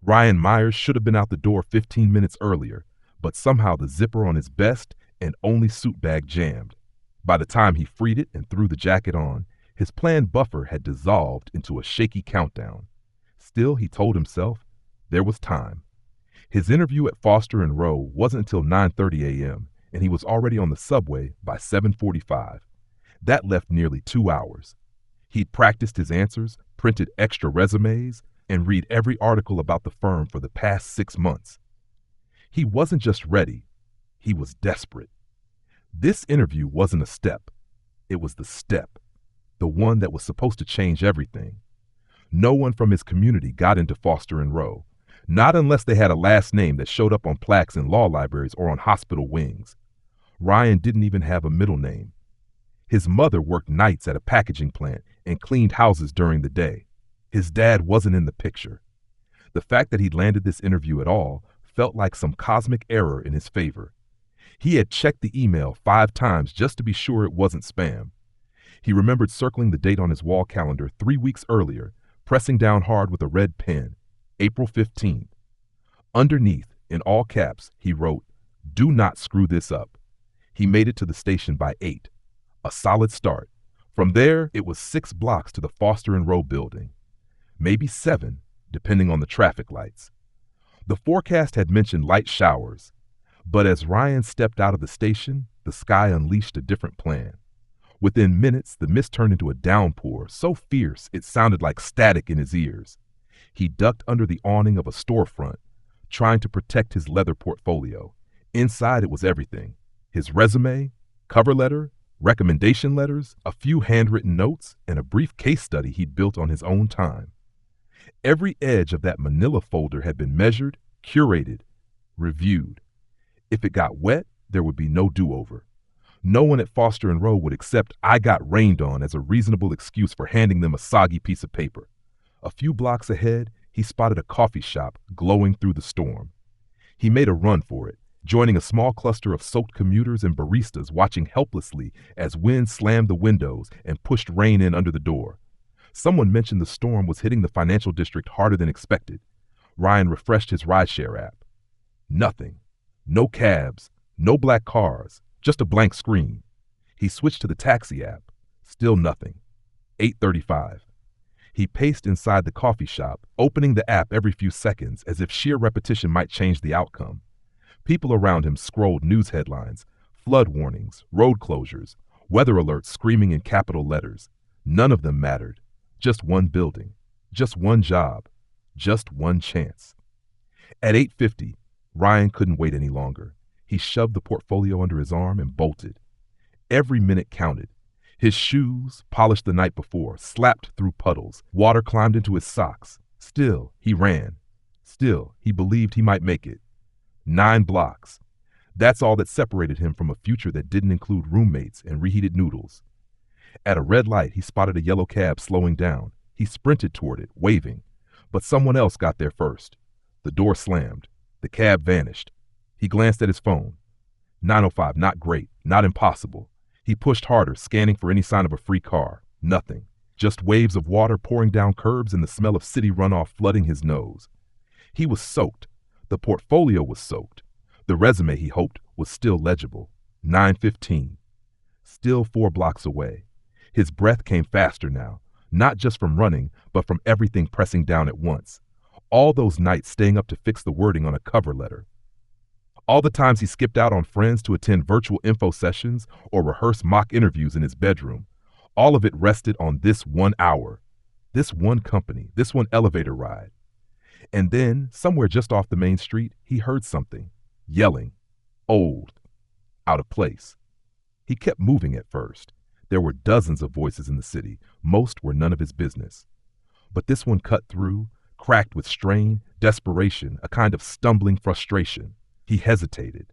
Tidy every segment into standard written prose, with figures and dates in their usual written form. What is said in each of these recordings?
Ryan Myers should have been out the door 15 minutes earlier, but somehow the zipper on his best and only suit bag jammed. By the time he freed it and threw the jacket on, his planned buffer had dissolved into a shaky countdown. Still, he told himself, there was time. His interview at Foster and Rowe wasn't until 9:30 a.m., and he was already on the subway by 7:45. That left nearly 2 hours. He'd practiced his answers, printed extra resumes, and read every article about the firm for the past 6 months. He wasn't just ready, he was desperate. This interview wasn't a step, it was the step, the one that was supposed to change everything. No one from his community got into Foster and Rowe, not unless they had a last name that showed up on plaques in law libraries or on hospital wings. Ryan didn't even have a middle name. His mother worked nights at a packaging plant and cleaned houses during the day. His dad wasn't in the picture. The fact that he'd landed this interview at all felt like some cosmic error in his favor. He had checked the email 5 times just to be sure it wasn't spam. He remembered circling the date on his wall calendar 3 weeks earlier, pressing down hard with a red pen, April 15th. Underneath, in all caps, he wrote, "Do not screw this up." He made it to the station by 8. A solid start. From there, it was 6 blocks to the Foster and Rowe building. Maybe 7, depending on the traffic lights. The forecast had mentioned light showers, but as Ryan stepped out of the station, the sky unleashed a different plan. Within minutes, the mist turned into a downpour so fierce it sounded like static in his ears. He ducked under the awning of a storefront, trying to protect his leather portfolio. Inside it was everything: his resume, cover letter, recommendation letters, a few handwritten notes, and a brief case study he'd built on his own time. Every edge of that manila folder had been measured, curated, reviewed. If it got wet, there would be no do-over. No one at Foster and Rowe would accept "I got rained on" as a reasonable excuse for handing them a soggy piece of paper. A few blocks ahead, he spotted a coffee shop glowing through the storm. He made a run for it, joining a small cluster of soaked commuters and baristas watching helplessly as wind slammed the windows and pushed rain in under the door. Someone mentioned the storm was hitting the financial district harder than expected. Ryan refreshed his rideshare app. Nothing. No cabs, no black cars, just a blank screen. He switched to the taxi app. Still nothing. 8:35. He paced inside the coffee shop, opening the app every few seconds as if sheer repetition might change the outcome. People around him scrolled news headlines, flood warnings, road closures, weather alerts screaming in capital letters. None of them mattered. Just one building, just one job, just one chance. At 8:50, Ryan couldn't wait any longer. He shoved the portfolio under his arm and bolted. Every minute counted. His shoes, polished the night before, slapped through puddles. Water climbed into his socks. Still, he ran. Still, he believed he might make it. 9 blocks. That's all that separated him from a future that didn't include roommates and reheated noodles. At a red light, he spotted a yellow cab slowing down. He sprinted toward it, waving. But someone else got there first. The door slammed. The cab vanished. He glanced at his phone. 9:05, not great, not impossible. He pushed harder, scanning for any sign of a free car. Nothing. Just waves of water pouring down curbs and the smell of city runoff flooding his nose. He was soaked. The portfolio was soaked. The resume, he hoped, was still legible. 9:15. Still 4 blocks away. His breath came faster now, not just from running, but from everything pressing down at once. All those nights staying up to fix the wording on a cover letter. All the times he skipped out on friends to attend virtual info sessions or rehearse mock interviews in his bedroom. All of it rested on this 1 hour, this one company, this one elevator ride. And then, somewhere just off the main street, he heard something, yelling, old, out of place. He kept moving at first. There were dozens of voices in the city. Most were none of his business. But this one cut through, cracked with strain, desperation, a kind of stumbling frustration. He hesitated,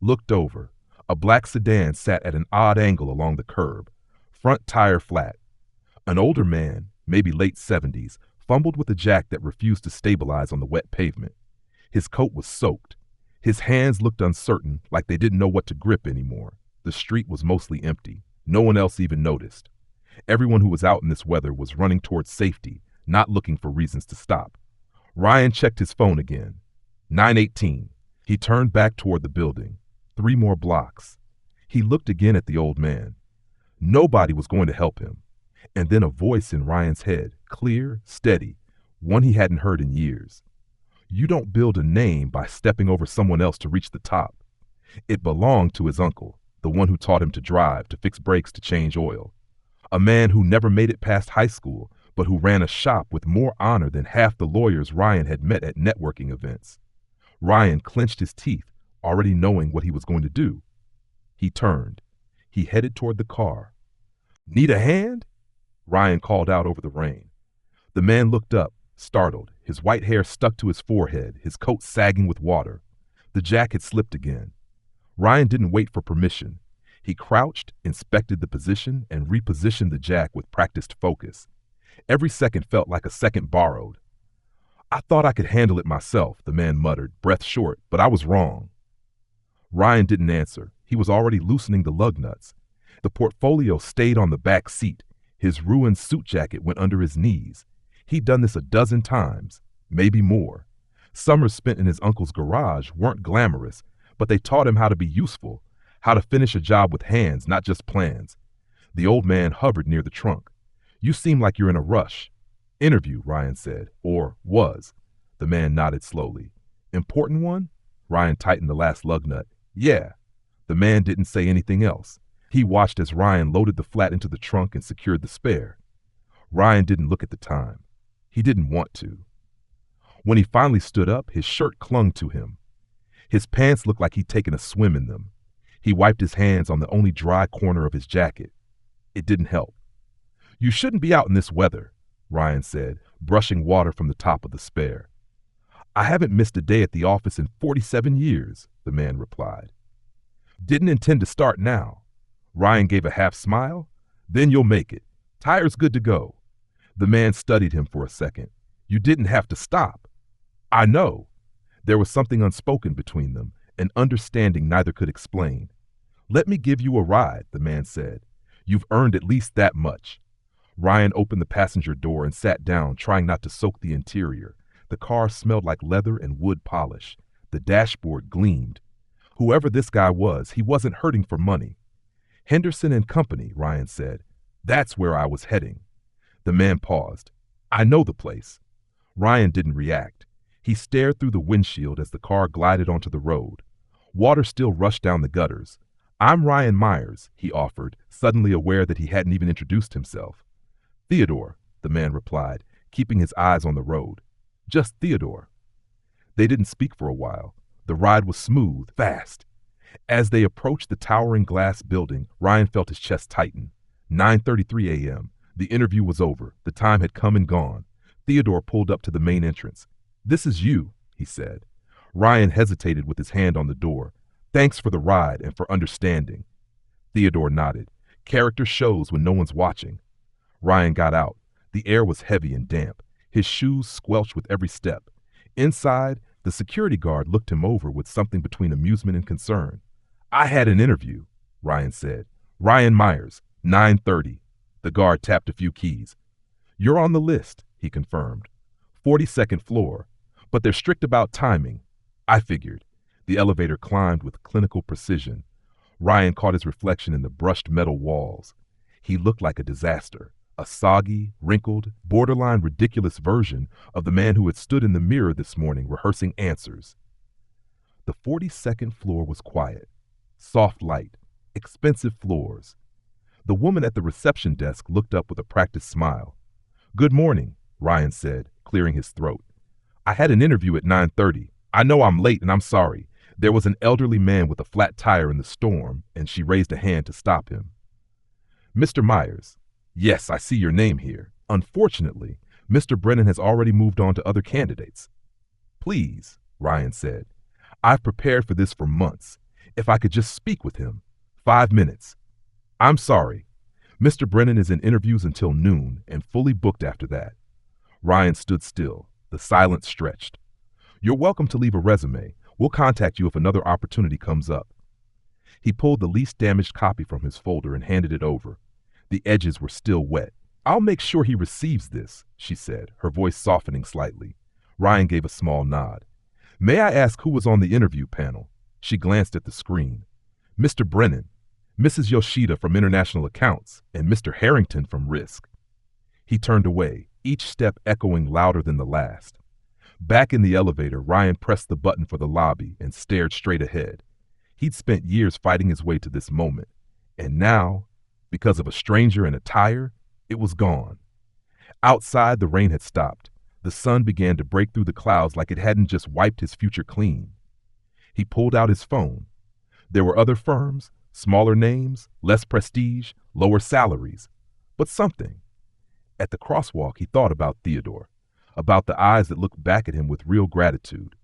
looked over. A black sedan sat at an odd angle along the curb, front tire flat. An older man, maybe late 70s, fumbled with a jack that refused to stabilize on the wet pavement. His coat was soaked. His hands looked uncertain, like they didn't know what to grip anymore. The street was mostly empty. No one else even noticed. Everyone who was out in this weather was running towards safety, not looking for reasons to stop. Ryan checked his phone again. 9:18. He turned back toward the building. 3 more blocks. He looked again at the old man. Nobody was going to help him. And then a voice in Ryan's head, clear, steady, one he hadn't heard in years. You don't build a name by stepping over someone else to reach the top. It belonged to his uncle, the one who taught him to drive, to fix brakes, to change oil. A man who never made it past high school, but who ran a shop with more honor than half the lawyers Ryan had met at networking events. Ryan clenched his teeth, already knowing what he was going to do. He turned. He headed toward the car. Need a hand? Ryan called out over the rain. The man looked up, startled, his white hair stuck to his forehead, his coat sagging with water. The jack had slipped again. Ryan didn't wait for permission. He crouched, inspected the position, and repositioned the jack with practiced focus. Every second felt like a second borrowed. I thought I could handle it myself, the man muttered, breath short, but I was wrong. Ryan didn't answer. He was already loosening the lug nuts. The portfolio stayed on the back seat. His ruined suit jacket went under his knees. He'd done this a dozen times, maybe more. Summers spent in his uncle's garage weren't glamorous, but they taught him how to be useful, how to finish a job with hands, not just plans. The old man hovered near the trunk. You seem like you're in a rush. Interview, Ryan said, or was. The man nodded slowly. Important one? Ryan tightened the last lug nut. Yeah. The man didn't say anything else. He watched as Ryan loaded the flat into the trunk and secured the spare. Ryan didn't look at the time. He didn't want to. When he finally stood up, his shirt clung to him. His pants looked like he'd taken a swim in them. He wiped his hands on the only dry corner of his jacket. It didn't help. You shouldn't be out in this weather, Ryan said, brushing water from the top of the spare. I haven't missed a day at the office in 47 years, the man replied. Didn't intend to start now. Ryan gave a half smile. Then you'll make it. Tire's good to go. The man studied him for a second. You didn't have to stop. I know. There was something unspoken between them, an understanding neither could explain. Let me give you a ride, the man said. You've earned at least that much. Ryan opened the passenger door and sat down, trying not to soak the interior. The car smelled like leather and wood polish. The dashboard gleamed. Whoever this guy was, he wasn't hurting for money. Henderson and Company, Ryan said. That's where I was heading. The man paused. I know the place. Ryan didn't react. He stared through the windshield as the car glided onto the road. Water still rushed down the gutters. I'm Ryan Myers, he offered, suddenly aware that he hadn't even introduced himself. Theodore, the man replied, keeping his eyes on the road. Just Theodore. They didn't speak for a while. The ride was smooth, fast. As they approached the towering glass building, Ryan felt his chest tighten. 9:33 a.m. The interview was over. The time had come and gone. Theodore pulled up to the main entrance. This is you, he said. Ryan hesitated with his hand on the door. Thanks for the ride and for understanding. Theodore nodded. Character shows when no one's watching. Ryan got out. The air was heavy and damp. His shoes squelched with every step. Inside, the security guard looked him over with something between amusement and concern. I had an interview, Ryan said. Ryan Myers, 9:30. The guard tapped a few keys. You're on the list, he confirmed. 42nd floor, but they're strict about timing. I figured. The elevator climbed with clinical precision. Ryan caught his reflection in the brushed metal walls. He looked like a disaster, a soggy, wrinkled, borderline ridiculous version of the man who had stood in the mirror this morning rehearsing answers. The 42nd floor was quiet. Soft light, expensive floors. The woman at the reception desk looked up with a practiced smile. Good morning, Ryan said, clearing his throat. I had an interview at 9:30. I know I'm late and I'm sorry. There was an elderly man with a flat tire in the storm, and she raised a hand to stop him. Mr. Myers, yes, I see your name here. Unfortunately, Mr. Brennan has already moved on to other candidates. Please, Ryan said. I've prepared for this for months. If I could just speak with him. 5 minutes. I'm sorry. Mr. Brennan is in interviews until noon and fully booked after that. Ryan stood still. The silence stretched. You're welcome to leave a resume. We'll contact you if another opportunity comes up. He pulled the least damaged copy from his folder and handed it over. The edges were still wet. I'll make sure he receives this, she said, her voice softening slightly. Ryan gave a small nod. May I ask who was on the interview panel? She glanced at the screen. Mr. Brennan, Mrs. Yoshida from International Accounts, and Mr. Harrington from Risk. He turned away, each step echoing louder than the last. Back in the elevator, Ryan pressed the button for the lobby and stared straight ahead. He'd spent years fighting his way to this moment, and now, because of a stranger and a tire, it was gone. Outside, the rain had stopped. The sun began to break through the clouds like it hadn't just wiped his future clean. He pulled out his phone. There were other firms, smaller names, less prestige, lower salaries, but something. At the crosswalk, he thought about Theodore, about the eyes that looked back at him with real gratitude.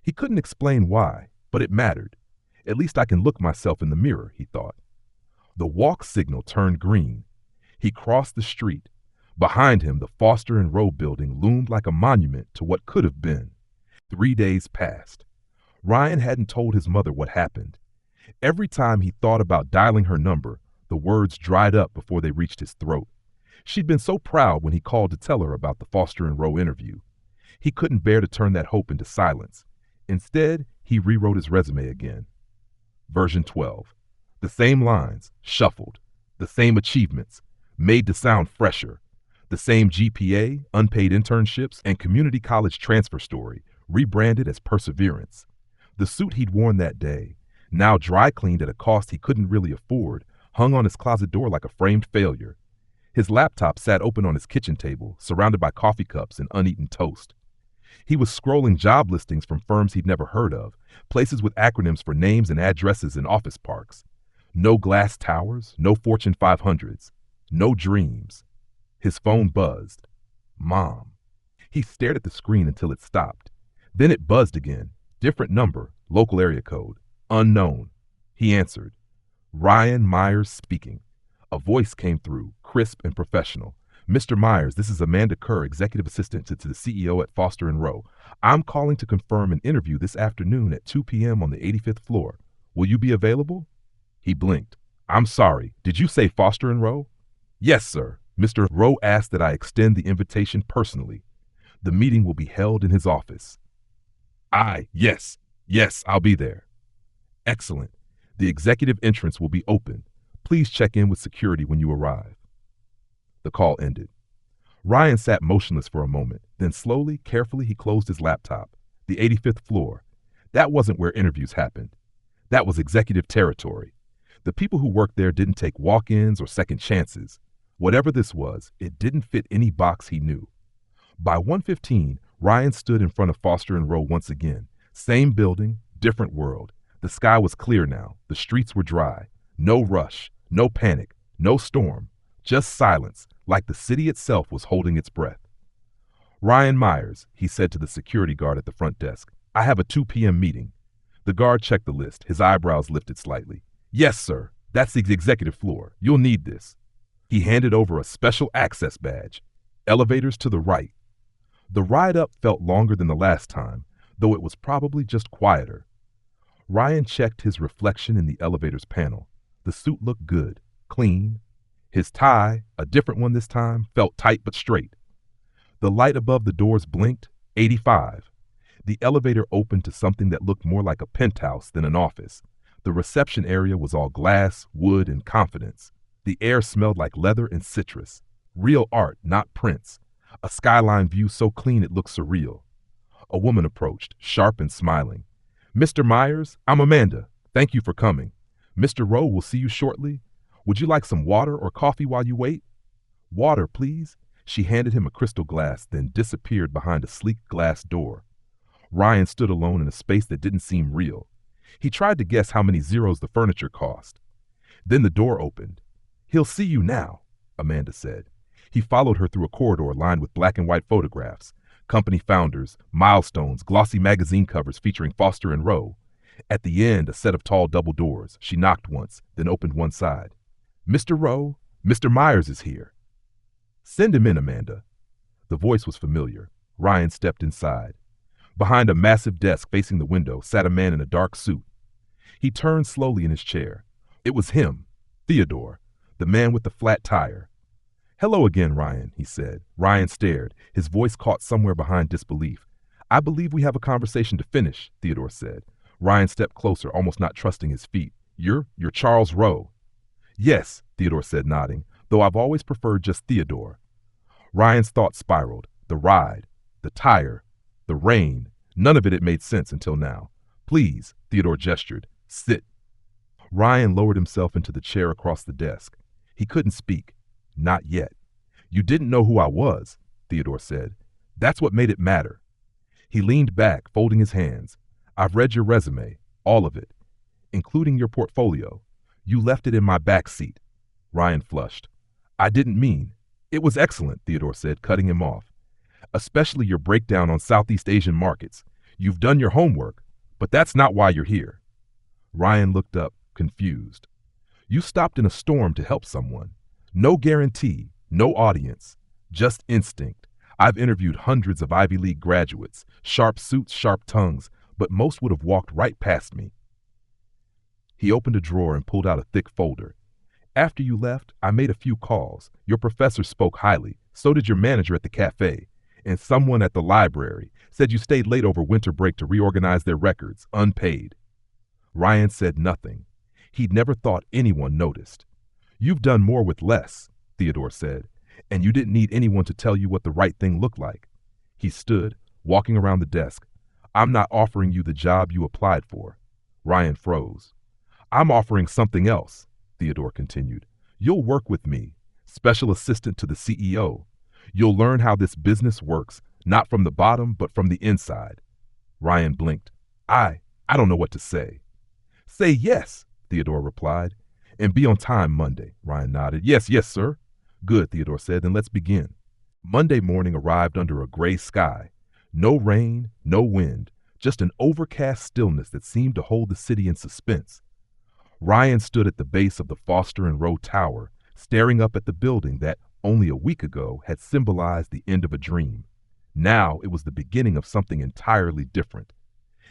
He couldn't explain why, but it mattered. At least I can look myself in the mirror, he thought. The walk signal turned green. He crossed the street. Behind him, the Foster and Rowe building loomed like a monument to what could have been. 3 days passed. Ryan hadn't told his mother what happened. Every time he thought about dialing her number, the words dried up before they reached his throat. She'd been so proud when he called to tell her about the Foster and Rowe interview. He couldn't bear to turn that hope into silence. Instead, he rewrote his resume again. Version 12. The same lines, shuffled. The same achievements, made to sound fresher. The same GPA, unpaid internships, and community college transfer story, rebranded as perseverance. The suit he'd worn that day, now dry cleaned at a cost he couldn't really afford, hung on his closet door like a framed failure. His laptop sat open on his kitchen table, surrounded by coffee cups and uneaten toast. He was scrolling job listings from firms he'd never heard of, places with acronyms for names and addresses in office parks. No glass towers, no Fortune 500s, no dreams. His phone buzzed. Mom. He stared at the screen until it stopped. Then it buzzed again. Different number, local area code, unknown. He answered. Ryan Myers speaking. A voice came through, crisp and professional. Mr. Myers, this is Amanda Kerr, executive assistant to the CEO at Foster and Rowe. I'm calling to confirm an interview this afternoon at 2 p.m. on the 85th floor. Will you be available? He blinked. I'm sorry, did you say Foster and Rowe? Yes, sir. Mr. Rowe asked that I extend the invitation personally. The meeting will be held in his office. Yes, I'll be there. Excellent. The executive entrance will be open. Please check in with security when you arrive. The call ended. Ryan sat motionless for a moment, then slowly, carefully, he closed his laptop. The 85th floor. That wasn't where interviews happened. That was executive territory. The people who worked there didn't take walk-ins or second chances. Whatever this was, it didn't fit any box he knew. By 1:15, Ryan stood in front of Foster and Rowe once again. Same building, different world. The sky was clear now. The streets were dry. No rush, no panic, no storm. Just silence, like the city itself was holding its breath. Ryan Myers, he said to the security guard at the front desk. I have a 2 p.m. meeting. The guard checked the list. His eyebrows lifted slightly. Yes, sir. That's the executive floor. You'll need this. He handed over a special access badge. Elevators to the right. The ride up felt longer than the last time, though it was probably just quieter. Ryan checked his reflection in the elevator's panel. The suit looked good, clean. His tie, a different one this time, felt tight but straight. The light above the doors blinked. 85. The elevator opened to something that looked more like a penthouse than an office. The reception area was all glass, wood, and confidence. The air smelled like leather and citrus. Real art, not prints. A skyline view so clean it looked surreal. A woman approached, sharp and smiling. Mr. Myers, I'm Amanda. Thank you for coming. Mr. Rowe will see you shortly. Would you like some water or coffee while you wait? Water, please. She handed him a crystal glass, then disappeared behind a sleek glass door. Ryan stood alone in a space that didn't seem real. He tried to guess how many zeros the furniture cost. Then the door opened. He'll see you now, Amanda said. He followed her through a corridor lined with black and white photographs, company founders, milestones, glossy magazine covers featuring Foster and Rowe. At the end, a set of tall double doors. She knocked once, then opened one side. Mr. Rowe, Mr. Myers is here. Send him in, Amanda. The voice was familiar. Ryan stepped inside. Behind a massive desk facing the window sat a man in a dark suit. He turned slowly in his chair. It was him, Theodore, the man with the flat tire. Hello again, Ryan, he said. Ryan stared, his voice caught somewhere behind disbelief. I believe we have a conversation to finish, Theodore said. Ryan stepped closer, almost not trusting his feet. You're Charles Rowe. Yes, Theodore said, nodding, though I've always preferred just Theodore. Ryan's thoughts spiraled. The ride, the tire, the rain, none of it had made sense until now. Please, Theodore gestured. Sit. Ryan lowered himself into the chair across the desk. He couldn't speak. Not yet. You didn't know who I was, Theodore said. That's what made it matter. He leaned back, folding his hands. I've read your resume, all of it, including your portfolio. You left it in my back seat. Ryan flushed. I didn't mean. It was excellent, Theodore said, cutting him off. Especially your breakdown on Southeast Asian markets. You've done your homework, but that's not why you're here. Ryan looked up, confused. You stopped in a storm to help someone. No guarantee, no audience, just instinct. I've interviewed hundreds of Ivy League graduates, sharp suits, sharp tongues, but most would have walked right past me. He opened a drawer and pulled out a thick folder. After you left, I made a few calls. Your professor spoke highly. So did your manager at the cafe. And someone at the library said you stayed late over winter break to reorganize their records, unpaid. Ryan said nothing. He'd never thought anyone noticed. You've done more with less, Theodore said, and you didn't need anyone to tell you what the right thing looked like. He stood, walking around the desk. I'm not offering you the job you applied for. Ryan froze. I'm offering something else, Theodore continued. You'll work with me, special assistant to the CEO. You'll learn how this business works, not from the bottom, but from the inside. Ryan blinked. I don't know what to say. Say yes, Theodore replied. And be on time Monday, Ryan nodded. Yes, sir. Good, Theodore said. Then let's begin. Monday morning arrived under a gray sky. No rain, no wind, just an overcast stillness that seemed to hold the city in suspense. Ryan stood at the base of the Foster and Rowe Tower, staring up at the building that, only a week ago, had symbolized the end of a dream. Now it was the beginning of something entirely different.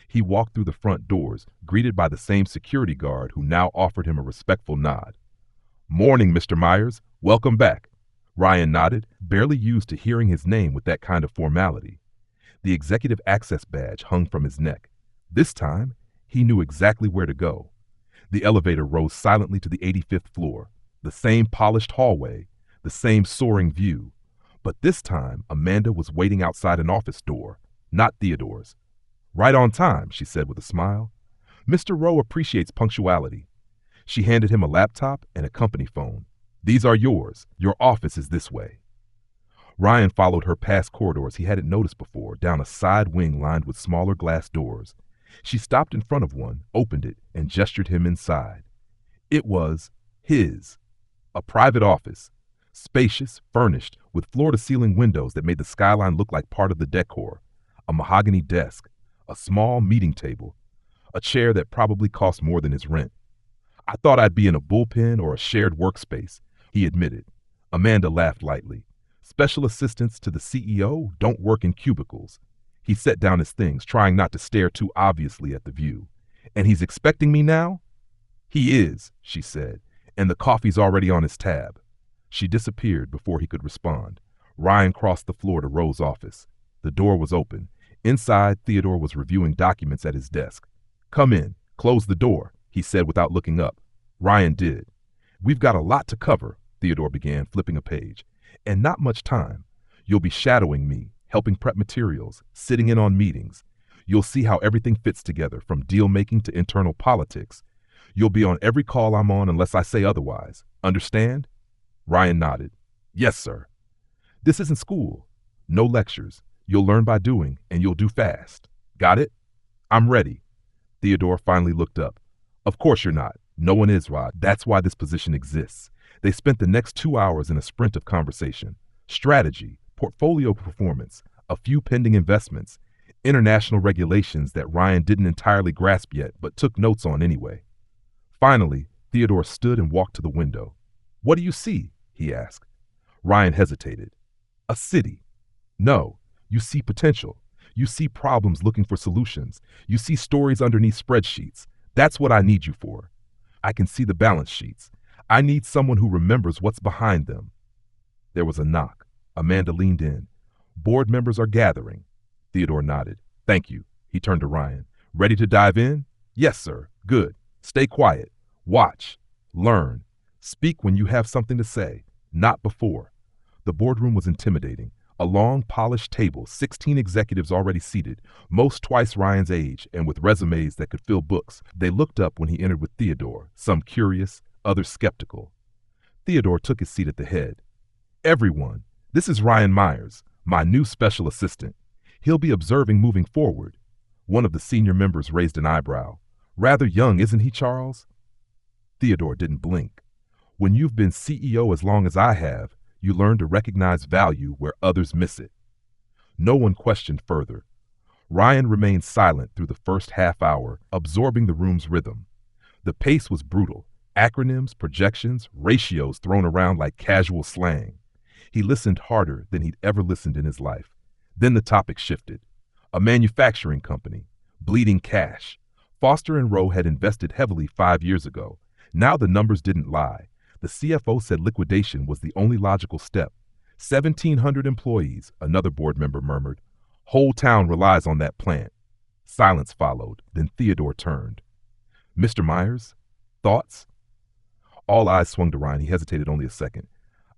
He walked through the front doors, greeted by the same security guard who now offered him a respectful nod. Morning, Mr. Myers. Welcome back. Ryan nodded, barely used to hearing his name with that kind of formality. The executive access badge hung from his neck. This time, he knew exactly where to go. The elevator rose silently to the 85th floor, the same polished hallway, the same soaring view. But this time, Amanda was waiting outside an office door, not Theodore's. Right on time, she said with a smile. Mr. Rowe appreciates punctuality. She handed him a laptop and a company phone. These are yours. Your office is this way. Ryan followed her past corridors he hadn't noticed before, down a side wing lined with smaller glass doors. She stopped in front of one, opened it, and gestured him inside. It was his. A private office. Spacious, furnished, with floor-to-ceiling windows that made the skyline look like part of the decor. A mahogany desk. A small meeting table. A chair that probably cost more than his rent. I thought I'd be in a bullpen or a shared workspace, he admitted. Amanda laughed lightly. Special assistants to the CEO don't work in cubicles. He set down his things, trying not to stare too obviously at the view. And he's expecting me now? He is, she said, and the coffee's already on his tab. She disappeared before he could respond. Ryan crossed the floor to Rowe's office. The door was open. Inside, Theodore was reviewing documents at his desk. Come in. Close the door, he said without looking up. Ryan did. We've got a lot to cover, Theodore began, flipping a page. And not much time. You'll be shadowing me, helping prep materials, sitting in on meetings. You'll see how everything fits together, from deal-making to internal politics. You'll be on every call I'm on unless I say otherwise. Understand? Ryan nodded. Yes, sir. This isn't school. No lectures. You'll learn by doing, and you'll do fast. Got it? I'm ready. Theodore finally looked up. Of course you're not. No one is, Rod. That's why this position exists. They spent the next 2 hours in a sprint of conversation. Strategy, portfolio performance, a few pending investments, international regulations that Ryan didn't entirely grasp yet, but took notes on anyway. Finally, Theodore stood and walked to the window. What do you see? He asked. Ryan hesitated. A city. No, you see potential. You see problems looking for solutions. You see stories underneath spreadsheets. That's what I need you for. I can see the balance sheets. I need someone who remembers what's behind them. There was a knock. Amanda leaned in. Board members are gathering. Theodore nodded. Thank you. He turned to Ryan. Ready to dive in? Yes, sir. Good. Stay quiet. Watch. Learn. Speak when you have something to say, not before. The boardroom was intimidating. A long, polished table, 16 executives already seated, most twice Ryan's age, and with resumes that could fill books. They looked up when he entered with Theodore, some curious, others skeptical. Theodore took his seat at the head. Everyone, this is Ryan Myers, my new special assistant. He'll be observing moving forward. One of the senior members raised an eyebrow. Rather young, isn't he, Charles? Theodore didn't blink. When you've been CEO as long as I have, you learn to recognize value where others miss it. No one questioned further. Ryan remained silent through the first half hour, absorbing the room's rhythm. The pace was brutal. Acronyms, projections, ratios thrown around like casual slang. He listened harder than he'd ever listened in his life. Then the topic shifted. A manufacturing company, bleeding cash. Foster and Rowe had invested heavily 5 years ago. Now the numbers didn't lie. The CFO said liquidation was the only logical step. 1,700 employees, another board member murmured. Whole town relies on that plant. Silence followed. Then Theodore turned. Mr. Myers, thoughts? All eyes swung to Ryan. He hesitated only a second.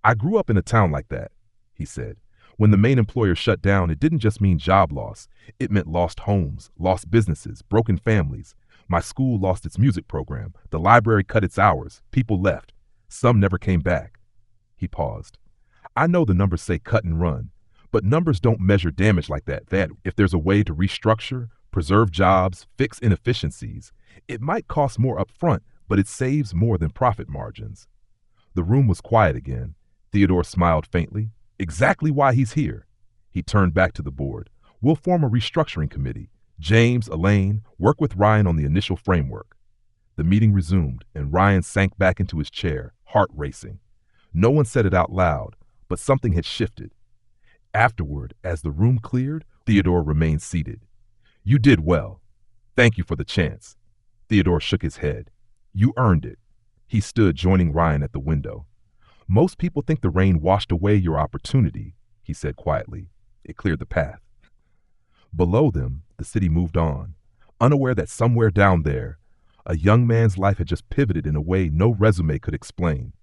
I grew up in a town like that, he said. When the main employer shut down, it didn't just mean job loss. It meant lost homes, lost businesses, broken families. My school lost its music program. The library cut its hours. People left. Some never came back. He paused. I know the numbers say cut and run, but numbers don't measure damage like that. If there's a way to restructure, preserve jobs, fix inefficiencies, it might cost more upfront, but it saves more than profit margins. The room was quiet again. Theodore smiled faintly. Exactly why he's here. He turned back to the board. We'll form a restructuring committee. James, Elaine, work with Ryan on the initial framework. The meeting resumed, and Ryan sank back into his chair, heart racing. No one said it out loud, but something had shifted. Afterward, as the room cleared, Theodore remained seated. You did well. Thank you for the chance. Theodore shook his head. You earned it. He stood, joining Ryan at the window. Most people think the rain washed away your opportunity, he said quietly. It cleared the path. Below them, the city moved on, unaware that somewhere down there, a young man's life had just pivoted in a way no resume could explain.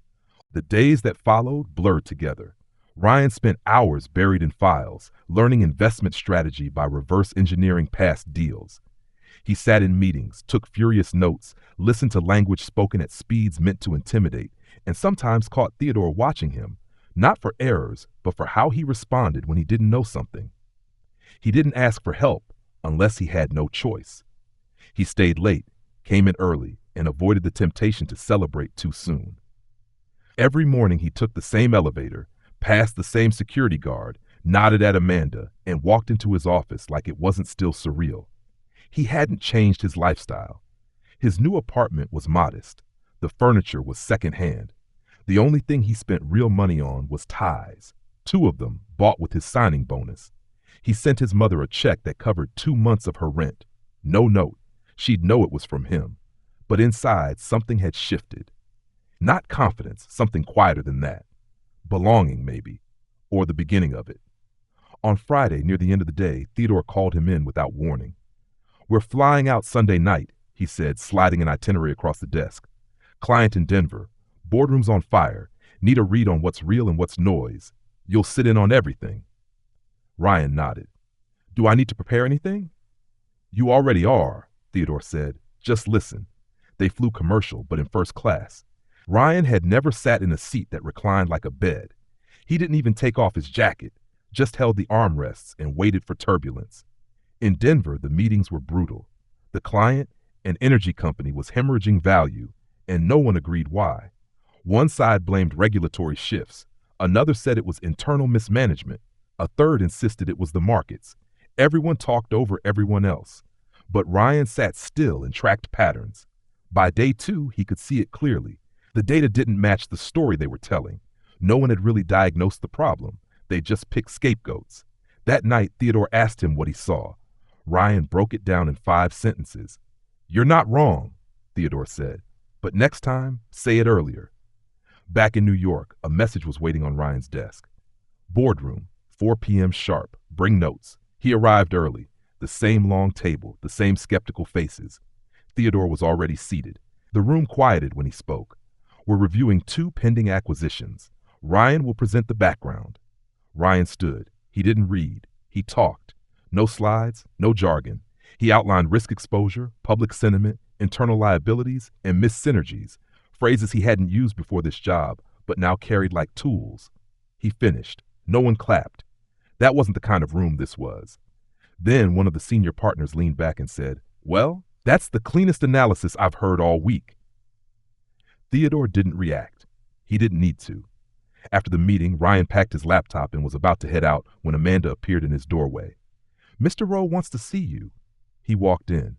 The days that followed blurred together. Ryan spent hours buried in files, learning investment strategy by reverse engineering past deals. He sat in meetings, took furious notes, listened to language spoken at speeds meant to intimidate, and sometimes caught Theodore watching him, not for errors, but for how he responded when he didn't know something. He didn't ask for help unless he had no choice. He stayed late, came in early, and avoided the temptation to celebrate too soon. Every morning he took the same elevator, passed the same security guard, nodded at Amanda, and walked into his office like it wasn't still surreal. He hadn't changed his lifestyle. His new apartment was modest. The furniture was secondhand. The only thing he spent real money on was ties, 2 of them bought with his signing bonus. He sent his mother a check that covered 2 months of her rent. No note. She'd know it was from him. But inside, something had shifted. Not confidence, something quieter than that. Belonging, maybe, or the beginning of it. On Friday, near the end of the day, Theodore called him in without warning. We're flying out Sunday night, he said, sliding an itinerary across the desk. Client in Denver. Boardroom's on fire. Need a read on what's real and what's noise. You'll sit in on everything. Ryan nodded. Do I need to prepare anything? You already are, Theodore said. Just listen. They flew commercial, but in first class. Ryan had never sat in a seat that reclined like a bed. He didn't even take off his jacket, just held the armrests and waited for turbulence. In Denver, the meetings were brutal. The client, an energy company, was hemorrhaging value, and no one agreed why. One side blamed regulatory shifts. Another said it was internal mismanagement. A third insisted it was the markets. Everyone talked over everyone else. But Ryan sat still and tracked patterns. By day 2, he could see it clearly. The data didn't match the story they were telling. No one had really diagnosed the problem. They just picked scapegoats. That night, Theodore asked him what he saw. Ryan broke it down in 5 sentences. You're not wrong, Theodore said. But next time, say it earlier. Back in New York, a message was waiting on Ryan's desk. Boardroom, 4 p.m. sharp. Bring notes. He arrived early. The same long table, the same skeptical faces. Theodore was already seated. The room quieted when he spoke. We're reviewing two pending acquisitions. Ryan will present the background. Ryan stood. He didn't read. He talked. No slides, no jargon. He outlined risk exposure, public sentiment, internal liabilities, and missed synergies, phrases he hadn't used before this job, but now carried like tools. He finished. No one clapped. That wasn't the kind of room this was. Then one of the senior partners leaned back and said, "Well, that's the cleanest analysis I've heard all week." Theodore didn't react. He didn't need to. After the meeting, Ryan packed his laptop and was about to head out when Amanda appeared in his doorway. "Mr. Rowe wants to see you." He walked in.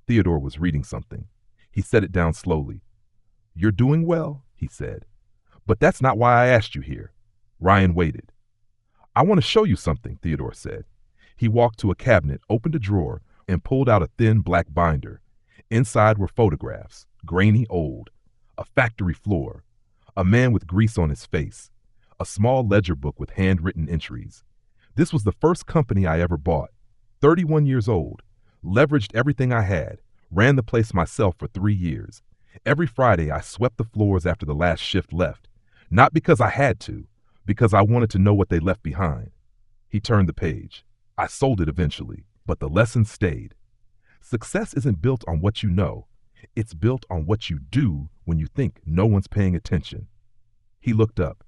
Theodore was reading something. He set it down slowly. "You're doing well," he said. "But that's not why I asked you here." Ryan waited. "I want to show you something," Theodore said. He walked to a cabinet, opened a drawer, and pulled out a thin black binder. Inside were photographs, grainy old, a factory floor, a man with grease on his face, a small ledger book with handwritten entries. This was the first company I ever bought. 31 years old, leveraged everything I had, ran the place myself for 3 years. Every Friday I swept the floors after the last shift left, not because I had to, because I wanted to know what they left behind. He turned the page. I sold it eventually, but the lesson stayed. Success isn't built on what you know. It's built on what you do when you think no one's paying attention. He looked up.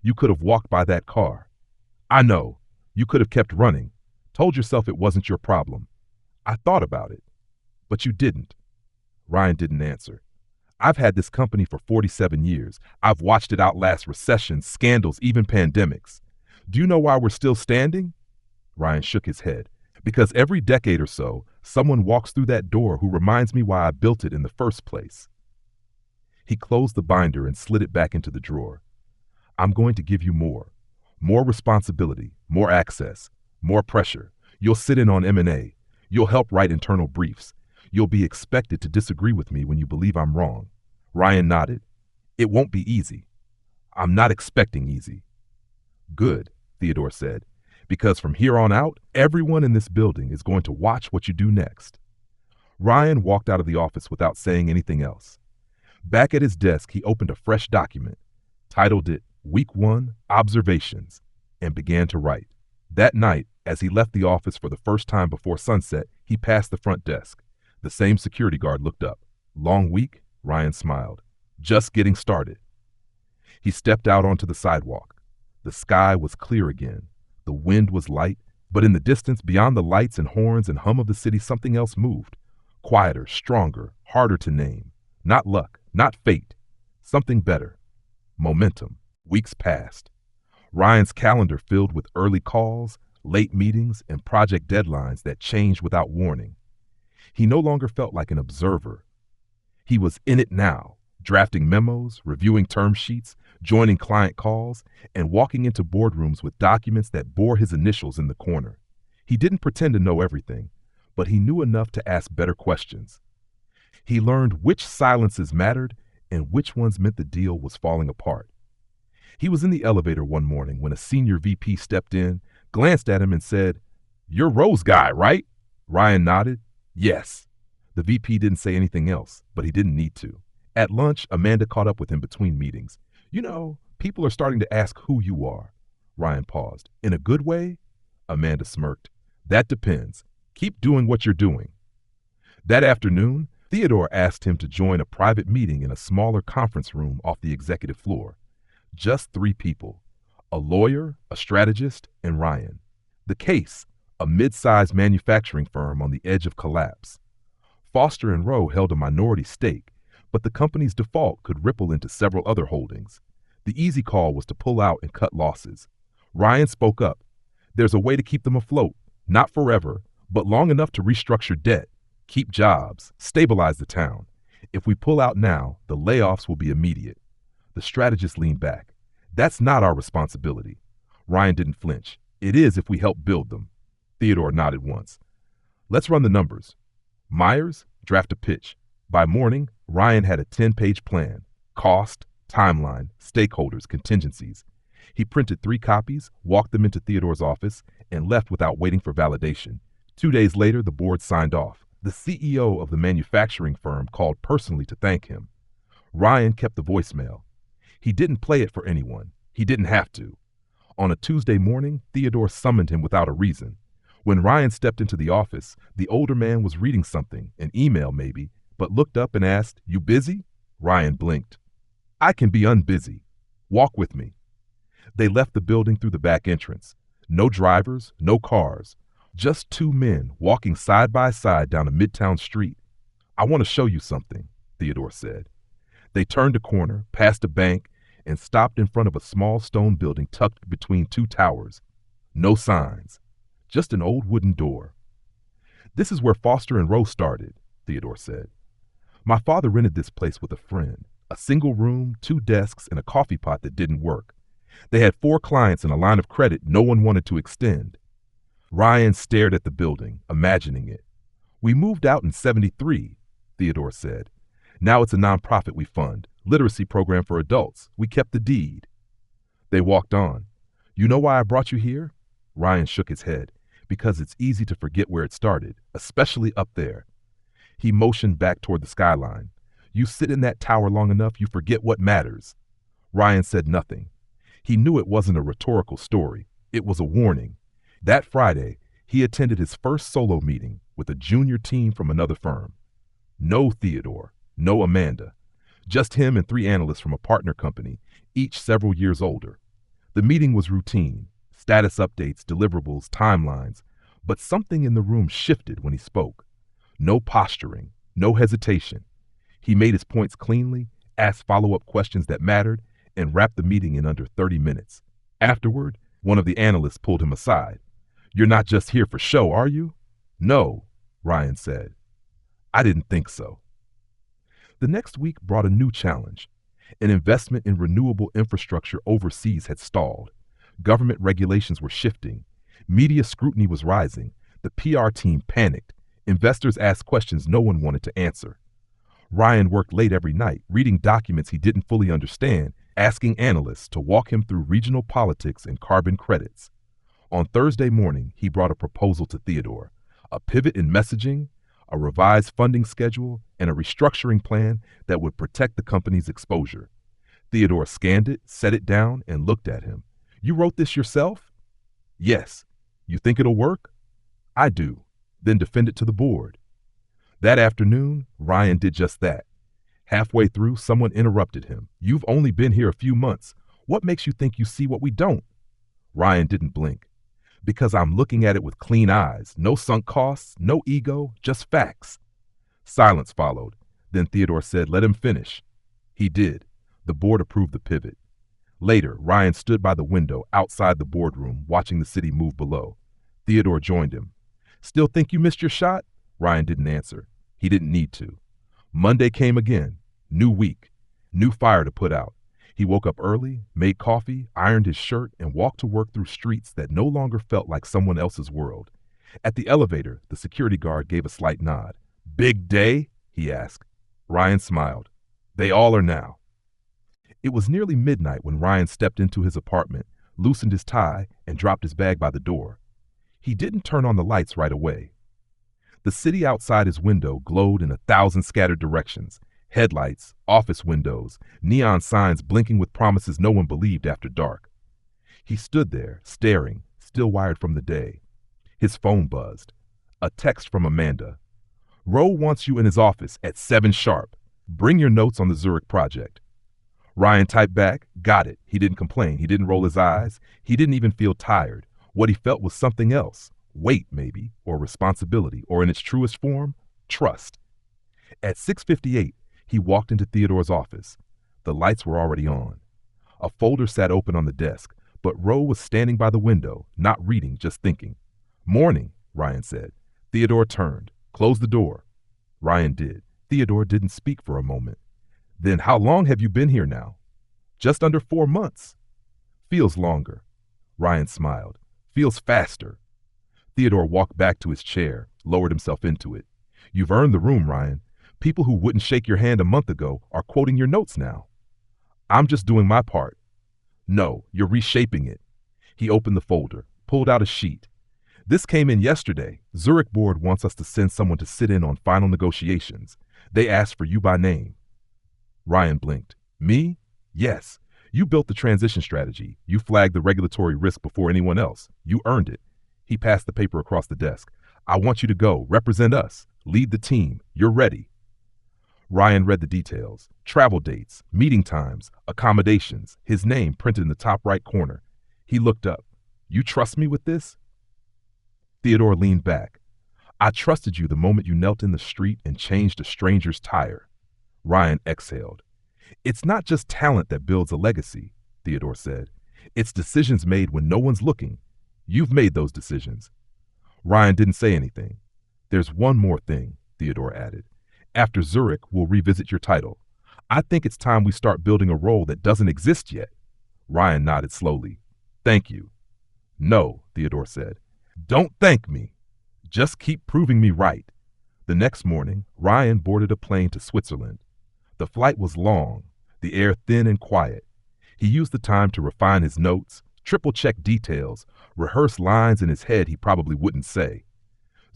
"You could have walked by that car." "I know. You could have kept running. Told yourself it wasn't your problem." "I thought about it." "But you didn't." Ryan didn't answer. "I've had this company for 47 years. I've watched it outlast recessions, scandals, even pandemics. Do you know why we're still standing?" Ryan shook his head. "Because every decade or so, someone walks through that door who reminds me why I built it in the first place." He closed the binder and slid it back into the drawer. "I'm going to give you more. More responsibility, more access, more pressure. You'll sit in on M&A. You'll help write internal briefs. You'll be expected to disagree with me when you believe I'm wrong." Ryan nodded. "It won't be easy." "I'm not expecting easy." "Good," Theodore said, "because from here on out, everyone in this building is going to watch what you do next." Ryan walked out of the office without saying anything else. Back at his desk, he opened a fresh document, titled it Week 1 Observations, and began to write. That night, as he left the office for the first time before sunset, he passed the front desk. The same security guard looked up. "Long week?" Ryan smiled. "Just getting started." He stepped out onto the sidewalk. The sky was clear again. The wind was light, but in the distance, beyond the lights and horns and hum of the city, something else moved. Quieter, stronger, harder to name. Not luck, not fate. Something better. Momentum. Weeks passed. Ryan's calendar filled with early calls, late meetings, and project deadlines that changed without warning. He no longer felt like an observer. He was in it now, drafting memos, reviewing term sheets, joining client calls, and walking into boardrooms with documents that bore his initials in the corner. He didn't pretend to know everything, but he knew enough to ask better questions. He learned which silences mattered and which ones meant the deal was falling apart. He was in the elevator one morning when a senior VP stepped in, glanced at him and said, "You're Rowe's guy, right?" Ryan nodded. "Yes." The VP didn't say anything else, but he didn't need to. At lunch, Amanda caught up with him between meetings. "You know, people are starting to ask who you are." Ryan paused. "In a good way?" Amanda smirked. "That depends. Keep doing what you're doing." That afternoon, Theodore asked him to join a private meeting in a smaller conference room off the executive floor. Just 3 people, a lawyer, a strategist, and Ryan. The case, a mid-sized manufacturing firm on the edge of collapse. Foster and Rowe held a minority stake, but the company's default could ripple into several other holdings. The easy call was to pull out and cut losses. Ryan spoke up. "There's a way to keep them afloat, not forever, but long enough to restructure debt, keep jobs, stabilize the town. If we pull out now, the layoffs will be immediate." The strategist leaned back. "That's not our responsibility." Ryan didn't flinch. "It is if we help build them." Theodore nodded once. "Let's run the numbers. Myers, draft a pitch." By morning, Ryan had a 10-page plan. Cost, timeline, stakeholders, contingencies. He printed 3 copies, walked them into Theodore's office, and left without waiting for validation. 2 days later, the board signed off. The CEO of the manufacturing firm called personally to thank him. Ryan kept the voicemail. He didn't play it for anyone. He didn't have to. On a Tuesday morning, Theodore summoned him without a reason. When Ryan stepped into the office, the older man was reading something, an email maybe, but looked up and asked, "You busy?" Ryan blinked. "I can be unbusy. Walk with me." They left the building through the back entrance. No drivers, no cars. Just two men walking side by side down a midtown street. "I want to show you something," Theodore said. They turned a corner, passed a bank, and stopped in front of a small stone building tucked between two towers. No signs, just an old wooden door. "This is where Foster and Rowe started," Theodore said. "My father rented this place with a friend. A single room, 2 desks, and a coffee pot that didn't work. They had 4 clients and a line of credit no one wanted to extend." Ryan stared at the building, imagining it. "We moved out in '73, Theodore said. "Now it's a nonprofit we fund, literacy program for adults. We kept the deed." They walked on. "You know why I brought you here?" Ryan shook his head. "Because it's easy to forget where it started, especially up there." He motioned back toward the skyline. "You sit in that tower long enough, you forget what matters." Ryan said nothing. He knew it wasn't a rhetorical story. It was a warning. That Friday, he attended his first solo meeting with a junior team from another firm. No Theodore, no Amanda. Just him and 3 analysts from a partner company, each several years older. The meeting was routine, status updates, deliverables, timelines, but something in the room shifted when he spoke. No posturing, no hesitation. He made his points cleanly, asked follow-up questions that mattered, and wrapped the meeting in under 30 minutes. Afterward, one of the analysts pulled him aside. "You're not just here for show, are you?" "No," Ryan said. "I didn't think so." The next week brought a new challenge. An investment in renewable infrastructure overseas had stalled. Government regulations were shifting. Media scrutiny was rising. The PR team panicked. Investors asked questions no one wanted to answer. Ryan worked late every night, reading documents he didn't fully understand, asking analysts to walk him through regional politics and carbon credits. On Thursday morning, he brought a proposal to Theodore, a pivot in messaging, a revised funding schedule, and a restructuring plan that would protect the company's exposure. Theodore scanned it, set it down, and looked at him. "You wrote this yourself?" "Yes." "You think it'll work?" "I do." "Then defend it to the board." That afternoon, Ryan did just that. Halfway through, someone interrupted him. "You've only been here a few months. What makes you think you see what we don't?" Ryan didn't blink. "Because I'm looking at it with clean eyes. No sunk costs, no ego, just facts." Silence followed. Then Theodore said, "Let him finish." He did. The board approved the pivot. Later, Ryan stood by the window outside the boardroom, watching the city move below. Theodore joined him. "Still think you missed your shot?" Ryan didn't answer. He didn't need to. Monday came again. New week. New fire to put out. He woke up early, made coffee, ironed his shirt, and walked to work through streets that no longer felt like someone else's world. At the elevator, the security guard gave a slight nod. "Big day?" he asked. Ryan smiled. "They all are now." It was nearly midnight when Ryan stepped into his apartment, loosened his tie, and dropped his bag by the door. He didn't turn on the lights right away. The city outside his window glowed in 1,000 scattered directions. Headlights, office windows, neon signs blinking with promises no one believed after dark. He stood there, staring, still wired from the day. His phone buzzed. A text from Amanda. "Rowe wants you in his office at 7 sharp. Bring your notes on the Zurich project." Ryan typed back, "Got it." He didn't complain. He didn't roll his eyes. He didn't even feel tired. What he felt was something else. Weight, maybe, or responsibility, or in its truest form, trust. At 6:58, he walked into Theodore's office. The lights were already on. A folder sat open on the desk, but Rowe was standing by the window, not reading, just thinking. "Morning," Ryan said. Theodore turned. "Close the door." Ryan did. Theodore didn't speak for a moment. "Then how long have you been here now?" "Just under 4 months." "Feels longer." Ryan smiled. "Feels faster." Theodore walked back to his chair, lowered himself into it. "You've earned the room, Ryan. People who wouldn't shake your hand a month ago are quoting your notes now." "I'm just doing my part." "No, you're reshaping it." He opened the folder, pulled out a sheet. This came in yesterday. Zurich board wants us to send someone to sit in on final negotiations. They asked for you by name. Ryan blinked. Me? Yes. You built the transition strategy. You flagged the regulatory risk before anyone else. You earned it. He passed the paper across the desk. I want you to go. Represent us. Lead the team. You're ready. Ryan read the details. Travel dates, meeting times, accommodations, his name printed in the top right corner. He looked up. You trust me with this? Theodore leaned back. I trusted you the moment you knelt in the street and changed a stranger's tire. Ryan exhaled. It's not just talent that builds a legacy, Theodore said. It's decisions made when no one's looking. You've made those decisions. Ryan didn't say anything. There's one more thing, Theodore added. After Zurich, we'll revisit your title. I think it's time we start building a role that doesn't exist yet. Ryan nodded slowly. Thank you. No, Theodore said. Don't thank me. Just keep proving me right. The next morning, Ryan boarded a plane to Switzerland. The flight was long, the air thin and quiet. He used the time to refine his notes, triple-check details, rehearse lines in his head he probably wouldn't say.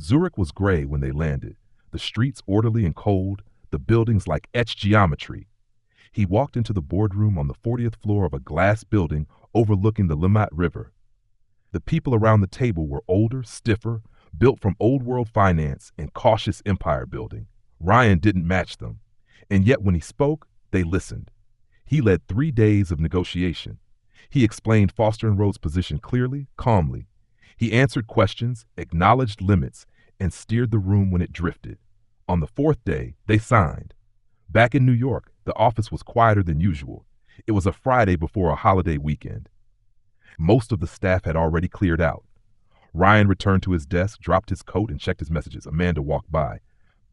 Zurich was gray when they landed, the streets orderly and cold, the buildings like etched geometry. He walked into the boardroom on the 40th floor of a glass building overlooking the Limmat River. The people around the table were older, stiffer, built from old-world finance and cautious empire building. Ryan didn't match them, and yet when he spoke, they listened. He led 3 days of negotiation. He explained Foster & Road's position clearly, calmly. He answered questions, acknowledged limits, and steered the room when it drifted. On the 4th day, they signed. Back in New York, the office was quieter than usual. It was a Friday before a holiday weekend. Most of the staff had already cleared out. Ryan returned to his desk, dropped his coat, and checked his messages. Amanda walked by.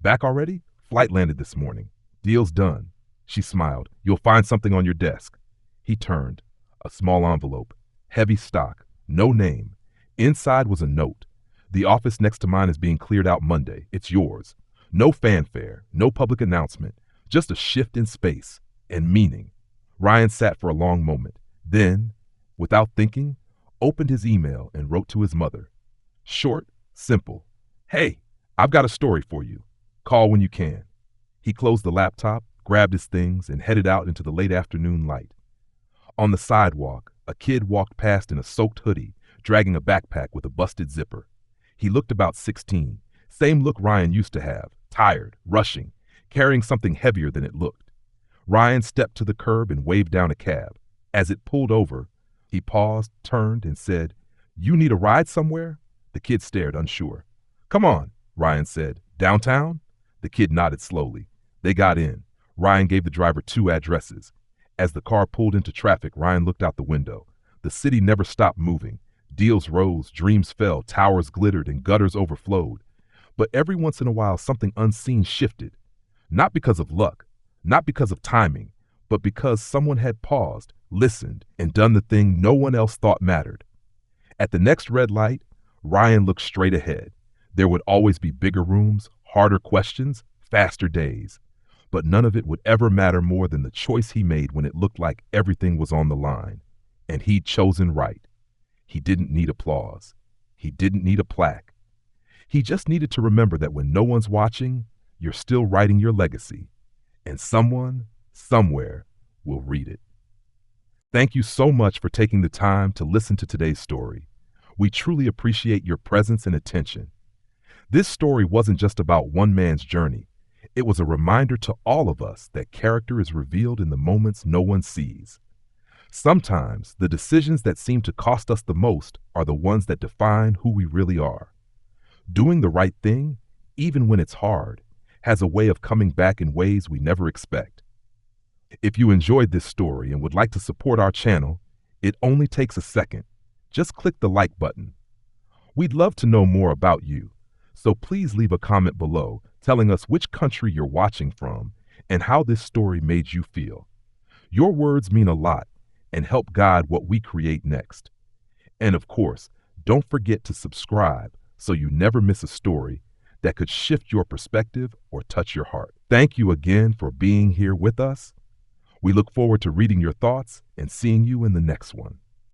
Back already? Flight landed this morning. Deal's done. She smiled. You'll find something on your desk. He turned. A small envelope. Heavy stock. No name. Inside was a note. The office next to mine is being cleared out Monday. It's yours. No fanfare. No public announcement. Just a shift in space and meaning. Ryan sat for a long moment. Then, without thinking, opened his email and wrote to his mother. Short, simple. Hey, I've got a story for you. Call when you can. He closed the laptop, grabbed his things, and headed out into the late afternoon light. On the sidewalk, a kid walked past in a soaked hoodie, dragging a backpack with a busted zipper. He looked about 16, same look Ryan used to have, tired, rushing, carrying something heavier than it looked. Ryan stepped to the curb and waved down a cab. As it pulled over, he paused, turned, and said, You need a ride somewhere? The kid stared, unsure. Come on, Ryan said. Downtown? The kid nodded slowly. They got in. Ryan gave the driver 2 addresses. As the car pulled into traffic, Ryan looked out the window. The city never stopped moving. Deals rose, dreams fell, towers glittered, and gutters overflowed. But every once in a while, something unseen shifted. Not because of luck, not because of timing, but because someone had paused, listened, and done the thing no one else thought mattered. At the next red light, Ryan looked straight ahead. There would always be bigger rooms, harder questions, faster days. But none of it would ever matter more than the choice he made when it looked like everything was on the line. And he'd chosen right. He didn't need applause. He didn't need a plaque. He just needed to remember that when no one's watching, you're still writing your legacy. And someone, somewhere, will read it. Thank you so much for taking the time to listen to today's story. We truly appreciate your presence and attention. This story wasn't just about one man's journey. It was a reminder to all of us that character is revealed in the moments no one sees. Sometimes the decisions that seem to cost us the most are the ones that define who we really are. Doing the right thing, even when it's hard, has a way of coming back in ways we never expect. If you enjoyed this story and would like to support our channel, it only takes a second. Just click the like button. We'd love to know more about you, so please leave a comment below telling us which country you're watching from and how this story made you feel. Your words mean a lot and help guide what we create next. And of course, don't forget to subscribe so you never miss a story that could shift your perspective or touch your heart. Thank you again for being here with us. We look forward to reading your thoughts and seeing you in the next one.